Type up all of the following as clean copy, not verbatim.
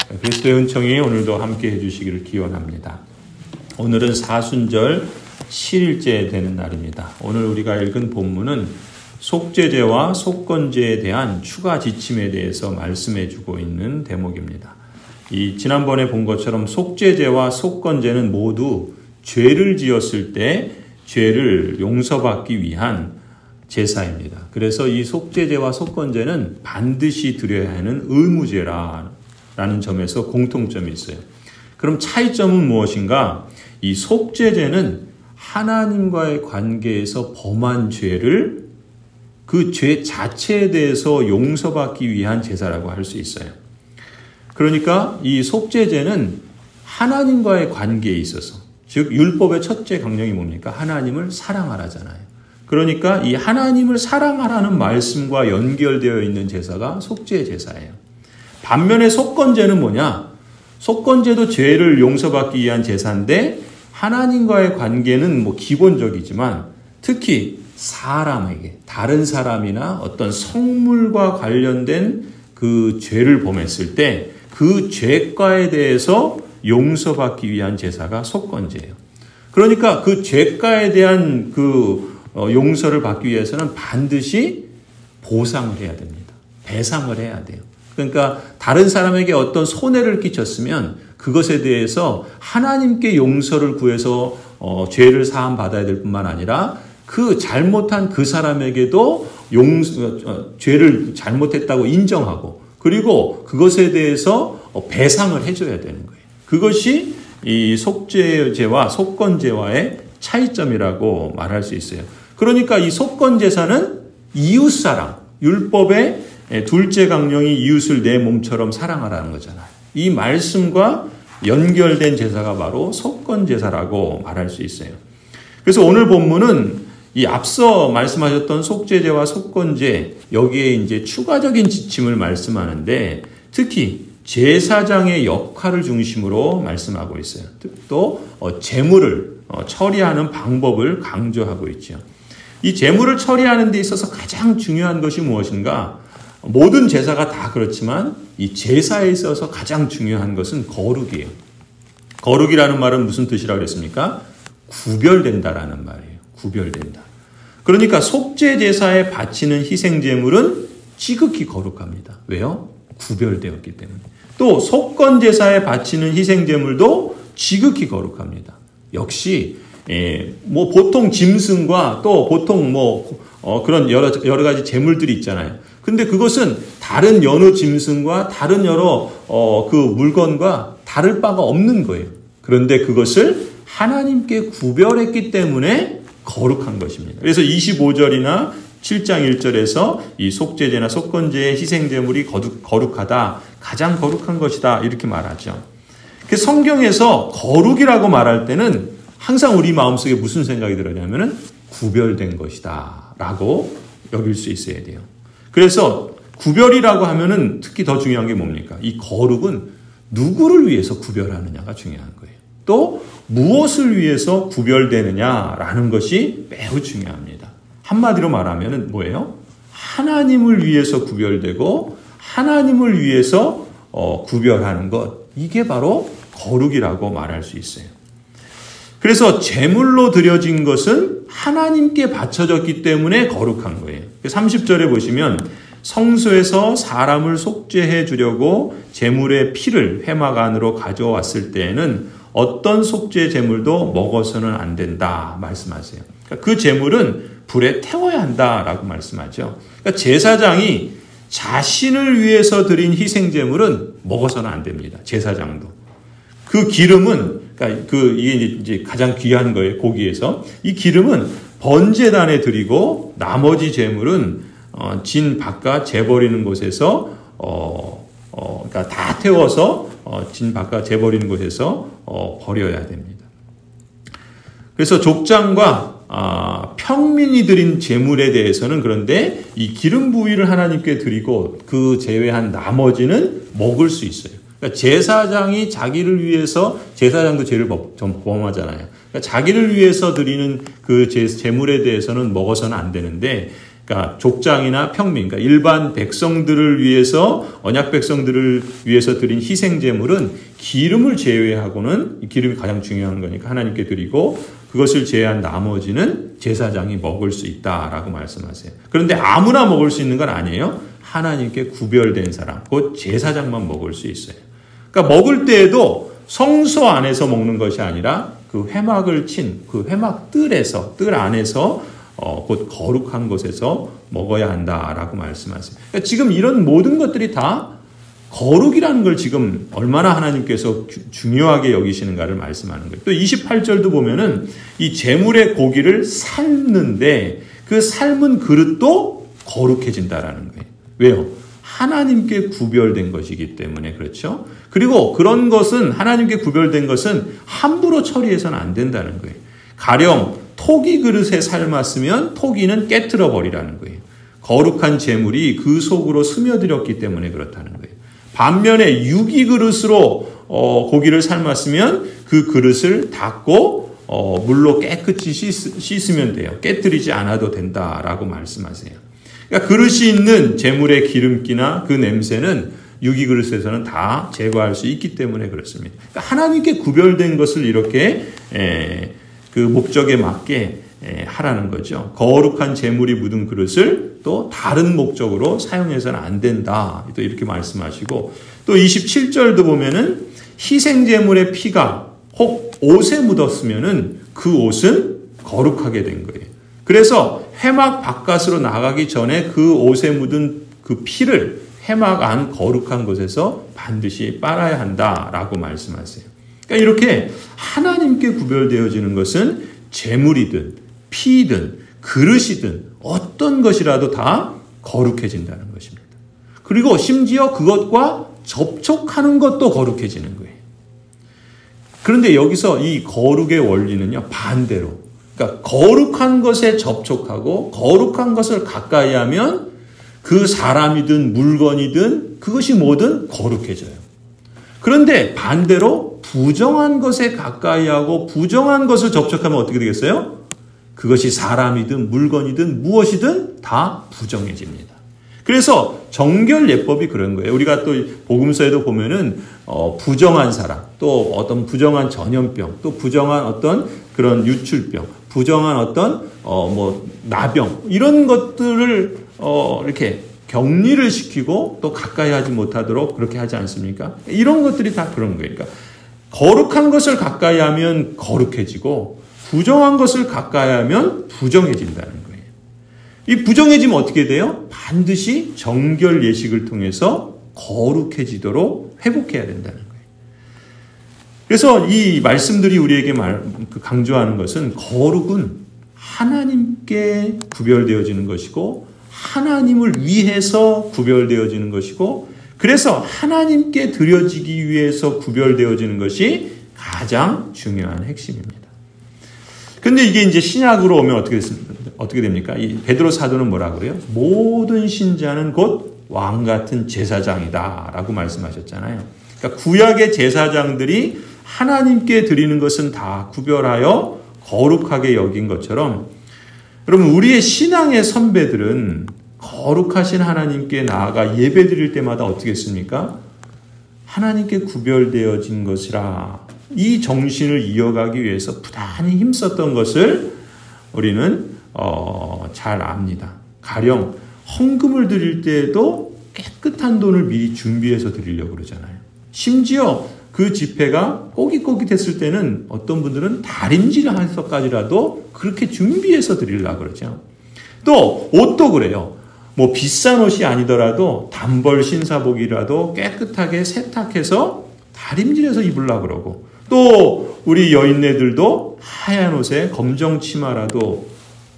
그리스도의 은총이 오늘도 함께 해주시기를 기원합니다. 오늘은 사순절 7일째 되는 날입니다. 오늘 우리가 읽은 본문은 속죄제와 속건제에 대한 추가 지침에 대해서 말씀해주고 있는 대목입니다. 지난번에 본 것처럼 속죄제와 속건제는 모두 죄를 지었을 때 죄를 용서받기 위한 제사입니다. 그래서 이 속죄제와 속건제는 반드시 드려야 하는 의무제라는 점에서 공통점이 있어요. 그럼 차이점은 무엇인가? 이 속죄제는 하나님과의 관계에서 범한 죄를 그 죄 자체에 대해서 용서받기 위한 제사라고 할 수 있어요. 그러니까 이 속죄제는 하나님과의 관계에 있어서, 즉 율법의 첫째 강령이 뭡니까? 하나님을 사랑하라잖아요. 그러니까 이 하나님을 사랑하라는 말씀과 연결되어 있는 제사가 속죄 제사예요. 반면에 속건제는 뭐냐? 속건제도 죄를 용서받기 위한 제사인데 하나님과의 관계는 기본적이지만 특히 사람에게, 다른 사람이나 어떤 성물과 관련된 그 죄를 범했을 때 그 죄과에 대해서 용서받기 위한 제사가 속건제예요. 그러니까 그 죄과에 대한 용서를 받기 위해서는 반드시 보상을 해야 됩니다. 배상을 해야 돼요. 그러니까 다른 사람에게 어떤 손해를 끼쳤으면 그것에 대해서 하나님께 용서를 구해서 죄를 사함 받아야 될 뿐만 아니라 그 잘못한 그 사람에게도 죄를 잘못했다고 인정하고 그리고 그것에 대해서 배상을 해줘야 되는 거예요. 그것이 이 속죄제와 속건제와의 차이점이라고 말할 수 있어요. 그러니까 이 속건제사는 이웃사랑, 율법의 둘째 강령이 이웃을 내 몸처럼 사랑하라는 거잖아요. 이 말씀과 연결된 제사가 바로 속건제사라고 말할 수 있어요. 그래서 오늘 본문은 이 앞서 말씀하셨던 속죄제와 속건제, 여기에 이제 추가적인 지침을 말씀하는데 특히 제사장의 역할을 중심으로 말씀하고 있어요. 또 제물을 처리하는 방법을 강조하고 있죠. 이 제물을 처리하는 데 있어서 가장 중요한 것이 무엇인가? 모든 제사가 다 그렇지만 이 제사에 있어서 가장 중요한 것은 거룩이에요. 거룩이라는 말은 무슨 뜻이라고 그랬습니까? 구별된다라는 말이에요. 구별된다. 그러니까 속죄 제사에 바치는 희생 제물은 지극히 거룩합니다. 왜요? 구별되었기 때문에. 또 속건 제사에 바치는 희생 제물도 지극히 거룩합니다. 역시 보통 짐승과 또 보통 그런 여러 가지 제물들이 있잖아요. 근데 그것은 다른 여러 짐승과 다른 여러 그 물건과 다를 바가 없는 거예요. 그런데 그것을 하나님께 구별했기 때문에 거룩한 것입니다. 그래서 25절이나 7장 1절에서 이 속죄제나 속건제의 희생제물이 거룩하다, 가장 거룩한 것이다 이렇게 말하죠. 성경에서 거룩이라고 말할 때는 항상 우리 마음속에 무슨 생각이 들었냐면은 구별된 것이다 라고 여길 수 있어야 돼요. 그래서 구별이라고 하면은 특히 더 중요한 게 뭡니까? 이 거룩은 누구를 위해서 구별하느냐가 중요한 거예요. 또 무엇을 위해서 구별되느냐라는 것이 매우 중요합니다. 한마디로 말하면 뭐예요? 하나님을 위해서 구별되고 하나님을 위해서 구별하는 것, 이게 바로 거룩이라고 말할 수 있어요. 그래서 제물로 드려진 것은 하나님께 바쳐졌기 때문에 거룩한 거예요. 30절에 보시면 성소에서 사람을 속죄해 주려고 제물의 피를 회막 안으로 가져왔을 때에는 어떤 속죄 제물도 먹어서는 안 된다 말씀하세요. 그러니까 그 제물은 불에 태워야 한다라고 말씀하죠. 그러니까 제사장이 자신을 위해서 드린 희생 제물은 먹어서는 안 됩니다. 제사장도. 그 기름은 이게 이제 가장 귀한 거예요. 고기에서 이 기름은 번제단에 드리고 나머지 제물은 진 바깥 재버리는 곳에서 그러니까 다 태워서 진 바깥 재버리는 곳에서 버려야 됩니다. 그래서 족장과 평민이 드린 제물에 대해서는 그런데 이 기름 부위를 하나님께 드리고 그 제외한 나머지는 먹을 수 있어요. 그러니까 제사장이 자기를 위해서, 제사장도 죄를 범하잖아요. 그러니까 자기를 위해서 드리는 그 제물에 대해서는 먹어서는 안 되는데 그러니까 족장이나 평민, 그러니까 일반 백성들을 위해서, 언약 백성들을 위해서 드린 희생 제물은 기름을 제외하고는, 기름이 가장 중요한 거니까 하나님께 드리고, 그것을 제외한 나머지는 제사장이 먹을 수 있다라고 말씀하세요. 그런데 아무나 먹을 수 있는 건 아니에요. 하나님께 구별된 사람, 곧 제사장만 먹을 수 있어요. 그러니까 먹을 때에도 성소 안에서 먹는 것이 아니라 그 회막을 친 그 회막 뜰 안에서 곧 거룩한 곳에서 먹어야 한다라고 말씀하세요. 그러니까 지금 이런 모든 것들이 다 거룩이라는 걸 지금 얼마나 하나님께서 중요하게 여기시는가를 말씀하는 거예요. 또 28절도 보면은 이 제물의 고기를 삶는데 그 삶은 그릇도 거룩해진다라는 거예요. 왜요? 하나님께 구별된 것이기 때문에 그렇죠. 그리고 그런 것은 하나님께 구별된 것은 함부로 처리해서는 안 된다는 거예요. 가령 토기 그릇에 삶았으면 토기는 깨트려 버리라는 거예요. 거룩한 제물이 그 속으로 스며들었기 때문에 그렇다는 거예요. 반면에 유기 그릇으로 고기를 삶았으면 그 그릇을 닦고 물로 깨끗이 씻으면 돼요. 깨트리지 않아도 된다라고 말씀하세요. 그러니까 그릇이 있는 제물의 기름기나 그 냄새는 유기 그릇에서는 다 제거할 수 있기 때문에 그렇습니다. 그러니까 하나님께 구별된 것을 이렇게 그 목적에 맞게 하라는 거죠. 거룩한 제물이 묻은 그릇을 또 다른 목적으로 사용해서는 안 된다. 또 이렇게 말씀하시고 또 27절도 보면은 희생 제물의 피가 혹 옷에 묻었으면은 그 옷은 거룩하게 된 거예요. 그래서 회막 바깥으로 나가기 전에 그 옷에 묻은 그 피를 회막 안 거룩한 곳에서 반드시 빨아야 한다라고 말씀하세요. 그러니까 이렇게 하나님께 구별되어지는 것은 제물이든 피이든 그릇이든 어떤 것이라도 다 거룩해진다는 것입니다. 그리고 심지어 그것과 접촉하는 것도 거룩해지는 거예요. 그런데 여기서 이 거룩의 원리는요, 반대로. 그러니까 거룩한 것에 접촉하고 거룩한 것을 가까이 하면 그 사람이든 물건이든 그것이 뭐든 거룩해져요. 그런데 반대로 부정한 것에 가까이 하고 부정한 것을 접촉하면 어떻게 되겠어요? 그것이 사람이든 물건이든 무엇이든 다 부정해집니다. 그래서 정결 예법이 그런 거예요. 우리가 또 복음서에도 보면은 부정한 사람, 또 어떤 부정한 전염병, 또 부정한 어떤 그런 유출병, 부정한 어떤 나병 이런 것들을 이렇게 격리를 시키고 또 가까이 하지 못하도록 그렇게 하지 않습니까? 이런 것들이 다 그런 거예요. 그러니까 거룩한 것을 가까이 하면 거룩해지고 부정한 것을 가까이 하면 부정해진다는 거예요. 이 부정해지면 어떻게 돼요? 반드시 정결 예식을 통해서 거룩해지도록 회복해야 된다는 거예요. 그래서 이 말씀들이 우리에게 강조하는 것은 거룩은 하나님께 구별되어지는 것이고 하나님을 위해서 구별되어지는 것이고 그래서 하나님께 드려지기 위해서 구별되어지는 것이 가장 중요한 핵심입니다. 근데 이게 이제 신약으로 오면 어떻게 됩니까? 이 베드로 사도는 뭐라 그래요? 모든 신자는 곧 왕 같은 제사장이다라고 말씀하셨잖아요. 그러니까 구약의 제사장들이 하나님께 드리는 것은 다 구별하여 거룩하게 여긴 것처럼 여러분 우리의 신앙의 선배들은 거룩하신 하나님께 나아가 예배 드릴 때마다 어떻게 했습니까? 하나님께 구별되어진 것이라 이 정신을 이어가기 위해서 부단히 힘썼던 것을 우리는 잘 압니다. 가령 헌금을 드릴 때에도 깨끗한 돈을 미리 준비해서 드리려고 그러잖아요. 심지어 그 지폐가 꼬깃꼬깃했을 때는 어떤 분들은 다림질을 해서까지라도 그렇게 준비해서 드리려고 그러죠. 또 옷도 그래요. 뭐 비싼 옷이 아니더라도 단벌 신사복이라도 깨끗하게 세탁해서 다림질해서 입으려고 그러고 또 우리 여인네들도 하얀 옷에 검정 치마라도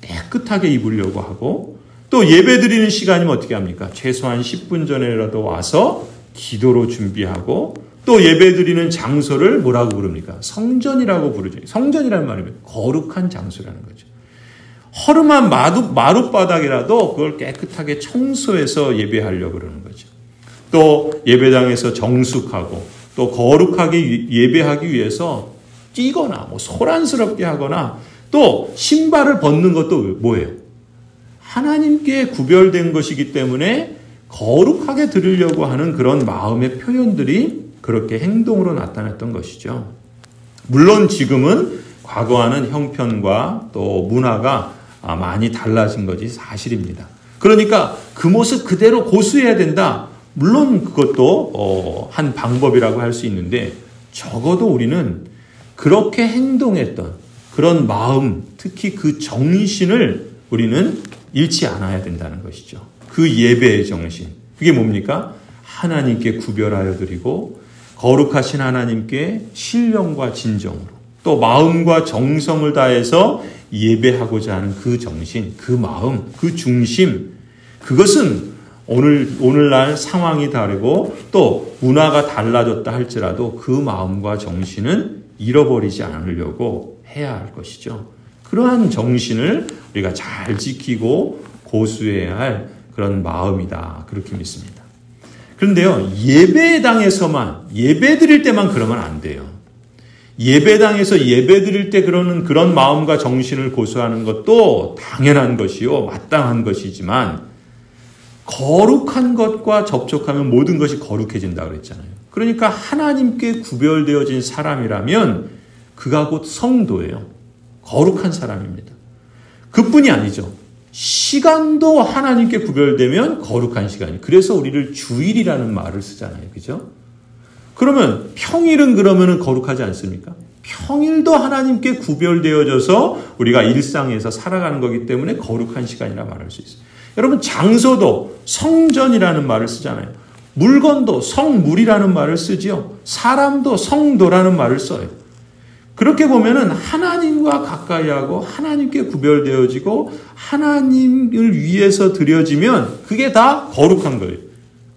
깨끗하게 입으려고 하고 또 예배 드리는 시간이면 어떻게 합니까? 최소한 10분 전에라도 와서 기도로 준비하고 또 예배 드리는 장소를 뭐라고 부릅니까? 성전이라고 부르죠. 성전이라는 말이면 거룩한 장소라는 거죠. 허름한 마룻바닥이라도 그걸 깨끗하게 청소해서 예배하려고 그러는 거죠. 또 예배당에서 정숙하고 또 거룩하게 예배하기 위해서 뛰거나 소란스럽게 하거나 또 신발을 벗는 것도 뭐예요? 하나님께 구별된 것이기 때문에 거룩하게 드리려고 하는 그런 마음의 표현들이 그렇게 행동으로 나타났던 것이죠. 물론 지금은 과거와는 형편과 또 문화가 많이 달라진 것이 사실입니다. 그러니까 그 모습 그대로 고수해야 된다. 물론 그것도 한 방법이라고 할 수 있는데 적어도 우리는 그렇게 행동했던 그런 마음, 특히 그 정신을 우리는 잃지 않아야 된다는 것이죠. 그 예배의 정신. 그게 뭡니까? 하나님께 구별하여 드리고 거룩하신 하나님께 신령과 진정으로 또 마음과 정성을 다해서 예배하고자 하는 그 정신, 그 마음, 그 중심, 그것은 오늘날 상황이 다르고 또 문화가 달라졌다 할지라도 그 마음과 정신은 잃어버리지 않으려고 해야 할 것이죠. 그러한 정신을 우리가 잘 지키고 고수해야 할 그런 마음이다. 그렇게 믿습니다. 그런데요, 예배당에서만, 예배 드릴 때만 그러면 안 돼요. 예배당에서 예배 드릴 때 그런 마음과 정신을 고수하는 것도 당연한 것이요, 마땅한 것이지만, 거룩한 것과 접촉하면 모든 것이 거룩해진다고 그랬잖아요. 그러니까 하나님께 구별되어진 사람이라면 그가 곧 성도예요. 거룩한 사람입니다. 그뿐이 아니죠. 시간도 하나님께 구별되면 거룩한 시간이에요. 그래서 우리를 주일이라는 말을 쓰잖아요. 그죠? 그러면 평일은 그러면 거룩하지 않습니까? 평일도 하나님께 구별되어져서 우리가 일상에서 살아가는 거기 때문에 거룩한 시간이라 말할 수 있어요. 여러분, 장소도 성전이라는 말을 쓰잖아요. 물건도 성물이라는 말을 쓰지요. 사람도 성도라는 말을 써요. 그렇게 보면은 하나님과 가까이하고 하나님께 구별되어지고 하나님을 위해서 드려지면 그게 다 거룩한 거예요.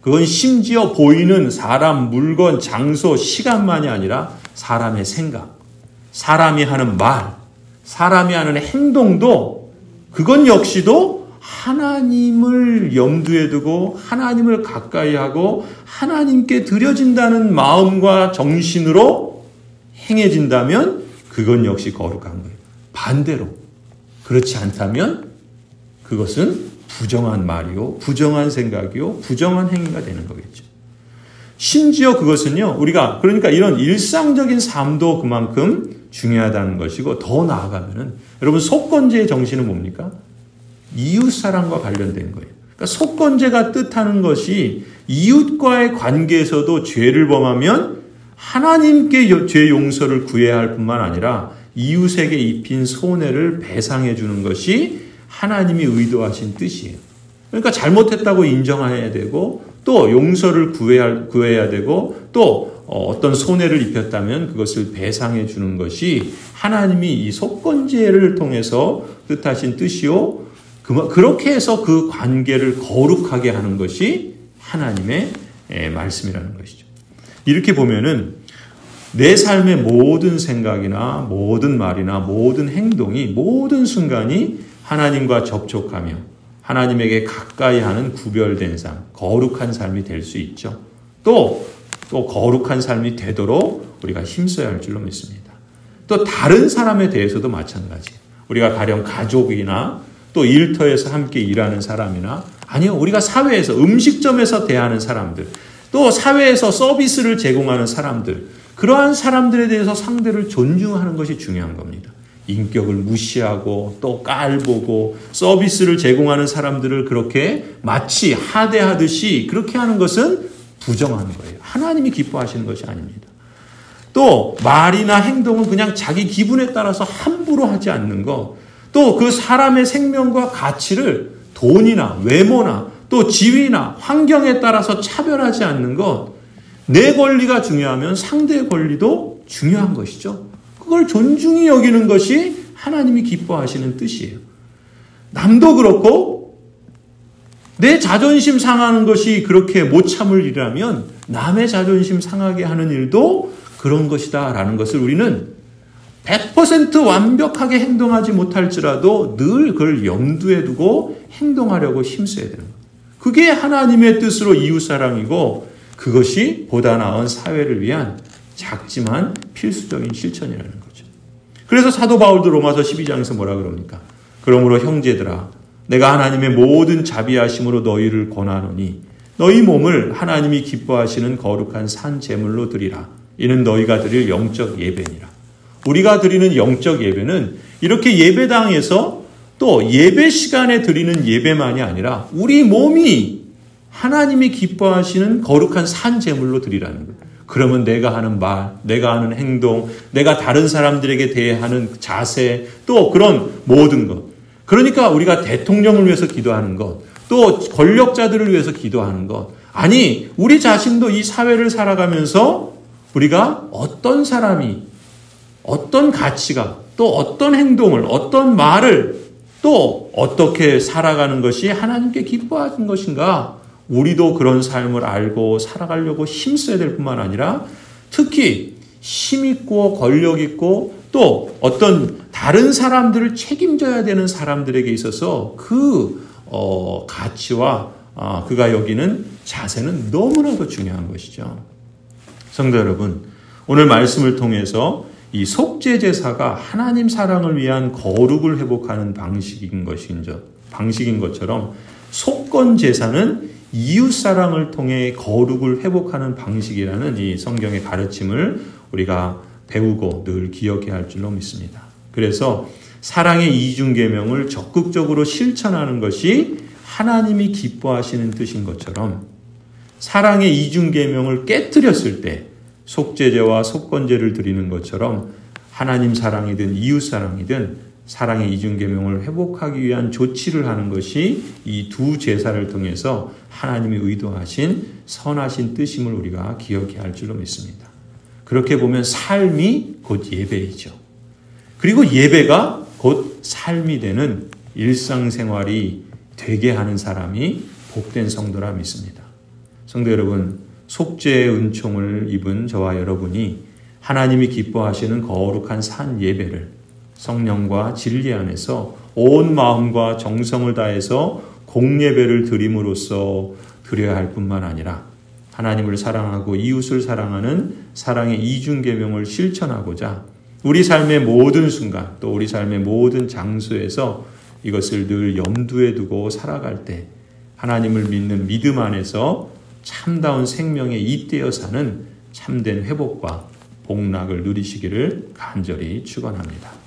그건 심지어 보이는 사람, 물건, 장소, 시간만이 아니라 사람의 생각, 사람이 하는 말, 사람이 하는 행동도 그건 역시도 하나님을 염두에 두고 하나님을 가까이 하고 하나님께 드려진다는 마음과 정신으로 행해진다면 그건 역시 거룩한 거예요. 반대로 그렇지 않다면 그것은 부정한 말이요, 부정한 생각이요, 부정한 행위가 되는 거겠죠. 심지어 그것은요, 우리가 그러니까 이런 일상적인 삶도 그만큼 중요하다는 것이고 더 나아가면은 여러분 속건제의 정신은 뭡니까? 이웃사랑과 관련된 거예요. 그러니까 속건제가 뜻하는 것이 이웃과의 관계에서도 죄를 범하면 하나님께 죄 용서를 구해야 할 뿐만 아니라 이웃에게 입힌 손해를 배상해 주는 것이 하나님이 의도하신 뜻이에요. 그러니까 잘못했다고 인정해야 되고 또 용서를 구해야 되고 또 어떤 손해를 입혔다면 그것을 배상해 주는 것이 하나님이 이 속건제를 통해서 뜻하신 뜻이요. 그렇게 해서 그 관계를 거룩하게 하는 것이 하나님의 말씀이라는 것이죠. 이렇게 보면은 내 삶의 모든 생각이나 모든 말이나 모든 행동이 모든 순간이 하나님과 접촉하며 하나님에게 가까이 하는 구별된 삶, 거룩한 삶이 될 수 있죠. 또 거룩한 삶이 되도록 우리가 힘써야 할 줄로 믿습니다. 또 다른 사람에 대해서도 마찬가지예요. 우리가 가령 가족이나 또 일터에서 함께 일하는 사람이나 아니요, 우리가 사회에서 음식점에서 대하는 사람들, 또 사회에서 서비스를 제공하는 사람들, 그러한 사람들에 대해서 상대를 존중하는 것이 중요한 겁니다. 인격을 무시하고 또 깔보고 서비스를 제공하는 사람들을 그렇게 마치 하대하듯이 그렇게 하는 것은 부정한 거예요. 하나님이 기뻐하시는 것이 아닙니다. 또 말이나 행동은 그냥 자기 기분에 따라서 함부로 하지 않는 것, 또 그 사람의 생명과 가치를 돈이나 외모나 또 지위나 환경에 따라서 차별하지 않는 것, 내 권리가 중요하면 상대의 권리도 중요한 것이죠. 그걸 존중히 여기는 것이 하나님이 기뻐하시는 뜻이에요. 남도 그렇고 내 자존심 상하는 것이 그렇게 못 참을 일이라면 남의 자존심 상하게 하는 일도 그런 것이다 라는 것을 우리는 100% 완벽하게 행동하지 못할지라도 늘 그걸 염두에 두고 행동하려고 힘써야 되는 거예요. 그게 하나님의 뜻으로 이웃사랑이고 그것이 보다 나은 사회를 위한 작지만 필수적인 실천이라는 거죠. 그래서 사도 바울도 로마서 12장에서 뭐라 그럽니까? 그러므로 형제들아, 내가 하나님의 모든 자비하심으로 너희를 권하노니 너희 몸을 하나님이 기뻐하시는 거룩한 산 제물로 드리라. 이는 너희가 드릴 영적 예배니라. 우리가 드리는 영적 예배는 이렇게 예배당에서 또 예배 시간에 드리는 예배만이 아니라 우리 몸이 하나님이 기뻐하시는 거룩한 산 제물로 드리라는 거예요. 그러면 내가 하는 말, 내가 하는 행동, 내가 다른 사람들에게 대하는 자세, 또 그런 모든 것. 그러니까 우리가 대통령을 위해서 기도하는 것, 또 권력자들을 위해서 기도하는 것. 아니, 우리 자신도 이 사회를 살아가면서 우리가 어떤 사람이, 어떤 가치가, 또 어떤 행동을, 어떤 말을, 또 어떻게 살아가는 것이 하나님께 기뻐하는 것인가? 우리도 그런 삶을 알고 살아가려고 힘써야 될 뿐만 아니라 특히 힘있고 권력있고 또 어떤 다른 사람들을 책임져야 되는 사람들에게 있어서 그 가치와 그가 여기는 자세는 너무나도 중요한 것이죠. 성도 여러분, 오늘 말씀을 통해서 이 속죄제사가 하나님 사랑을 위한 거룩을 회복하는 방식인 것처럼 속건제사는 이웃사랑을 통해 거룩을 회복하는 방식이라는 이 성경의 가르침을 우리가 배우고 늘 기억해야 할 줄로 믿습니다. 그래서 사랑의 이중계명을 적극적으로 실천하는 것이 하나님이 기뻐하시는 뜻인 것처럼 사랑의 이중계명을 깨뜨렸을 때 속죄제와 속건제를 드리는 것처럼 하나님 사랑이든 이웃사랑이든 사랑의 이중계명을 회복하기 위한 조치를 하는 것이 이 두 제사를 통해서 하나님이 의도하신 선하신 뜻임을 우리가 기억해야 할 줄로 믿습니다. 그렇게 보면 삶이 곧 예배이죠. 그리고 예배가 곧 삶이 되는 일상생활이 되게 하는 사람이 복된 성도라 믿습니다. 성도 여러분, 속죄의 은총을 입은 저와 여러분이 하나님이 기뻐하시는 거룩한 산 예배를 성령과 진리 안에서 온 마음과 정성을 다해서 공예배를 드림으로써 드려야 할 뿐만 아니라 하나님을 사랑하고 이웃을 사랑하는 사랑의 이중계명을 실천하고자 우리 삶의 모든 순간 또 우리 삶의 모든 장소에서 이것을 늘 염두에 두고 살아갈 때 하나님을 믿는 믿음 안에서 참다운 생명에 잇대어 사는 참된 회복과 복락을 누리시기를 간절히 축원합니다.